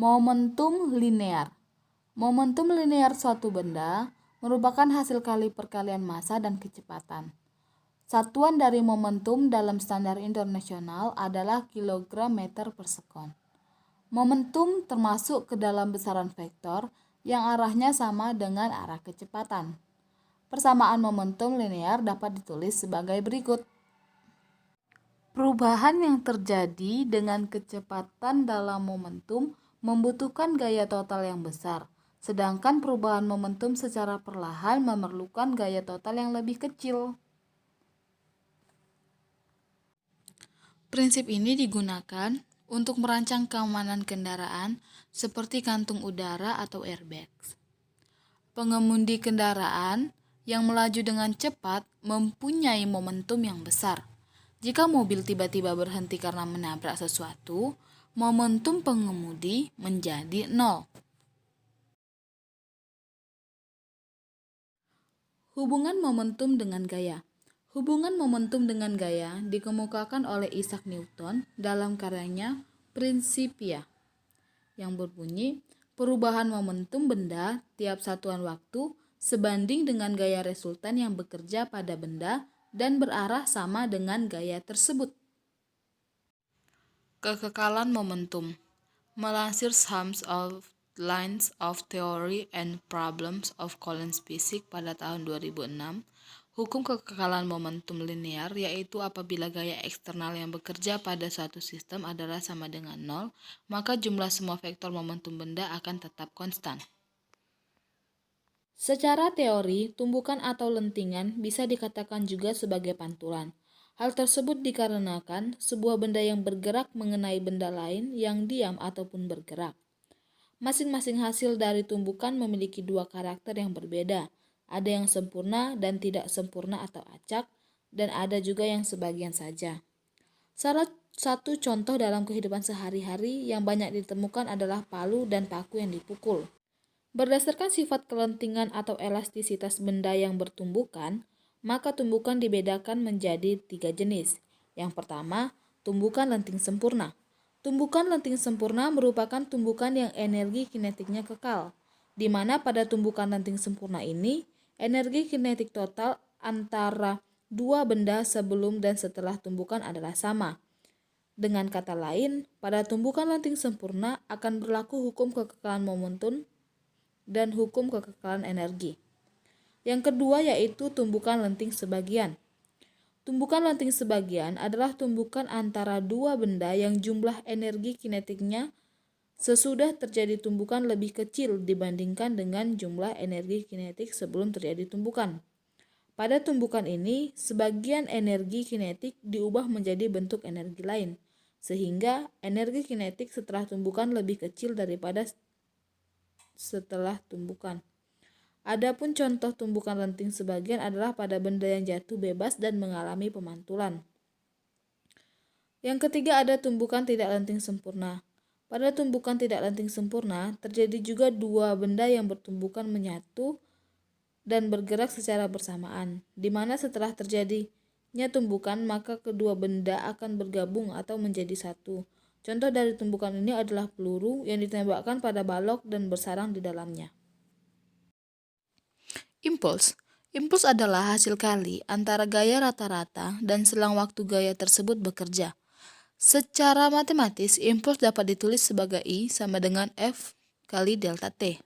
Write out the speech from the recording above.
Momentum linear. Momentum linear suatu benda merupakan hasil kali perkalian massa dan kecepatan. Satuan dari momentum dalam standar internasional adalah kilogram meter per sekon. Momentum termasuk ke dalam besaran vektor yang arahnya sama dengan arah kecepatan. Persamaan momentum linear dapat ditulis sebagai berikut. Perubahan yang terjadi dengan kecepatan dalam momentum membutuhkan gaya total yang besar, sedangkan perubahan momentum secara perlahan memerlukan gaya total yang lebih kecil. Prinsip ini digunakan untuk merancang keamanan kendaraan seperti kantung udara atau airbags. Pengemudi kendaraan yang melaju dengan cepat mempunyai momentum yang besar. Jika mobil tiba-tiba berhenti karena menabrak sesuatu, momentum pengemudi menjadi 0. Hubungan momentum dengan gaya. Hubungan momentum dengan gaya dikemukakan oleh Isaac Newton dalam karyanya Principia, yang berbunyi, perubahan momentum benda tiap satuan waktu sebanding dengan gaya resultan yang bekerja pada benda dan berarah sama dengan gaya tersebut. Kekekalan momentum. Melansir Sums of Lines of Theory and Problems of Collins Physics pada tahun 2006, hukum kekekalan momentum linear yaitu apabila gaya eksternal yang bekerja pada suatu sistem adalah sama dengan 0, maka jumlah semua vektor momentum benda akan tetap konstan. Secara teori, tumbukan atau lentingan bisa dikatakan juga sebagai pantulan. Hal tersebut dikarenakan sebuah benda yang bergerak mengenai benda lain yang diam ataupun bergerak. Masing-masing hasil dari tumbukan memiliki dua karakter yang berbeda. Ada yang sempurna dan tidak sempurna atau acak, dan ada juga yang sebagian saja. Salah satu contoh dalam kehidupan sehari-hari yang banyak ditemukan adalah palu dan paku yang dipukul. Berdasarkan sifat kelentingan atau elastisitas benda yang bertumbukan, maka tumbukan dibedakan menjadi 3 jenis. Yang pertama, tumbukan lenting sempurna. Tumbukan lenting sempurna merupakan tumbukan yang energi kinetiknya kekal, di mana pada tumbukan lenting sempurna ini, energi kinetik total antara dua benda sebelum dan setelah tumbukan adalah sama. Dengan kata lain, pada tumbukan lenting sempurna akan berlaku hukum kekekalan momentum dan hukum kekekalan energi. Yang kedua yaitu tumbukan lenting sebagian. Tumbukan lenting sebagian adalah tumbukan antara dua benda yang jumlah energi kinetiknya sesudah terjadi tumbukan lebih kecil dibandingkan dengan jumlah energi kinetik sebelum terjadi tumbukan. Pada tumbukan ini, sebagian energi kinetik diubah menjadi bentuk energi lain, sehingga energi kinetik setelah tumbukan lebih kecil daripada setelah tumbukan. Adapun contoh tumbukan lenting sebagian adalah pada benda yang jatuh bebas dan mengalami pemantulan. Yang ketiga ada tumbukan tidak lenting sempurna. Pada tumbukan tidak lenting sempurna, terjadi juga dua benda yang bertumbukan menyatu dan bergerak secara bersamaan, di mana setelah terjadinya tumbukan, maka kedua benda akan bergabung atau menjadi satu. Contoh dari tumbukan ini adalah peluru yang ditembakkan pada balok dan bersarang di dalamnya. Impuls. Impuls adalah hasil kali antara gaya rata-rata dan selang waktu gaya tersebut bekerja. Secara matematis, impuls dapat ditulis sebagai I sama dengan F kali delta T.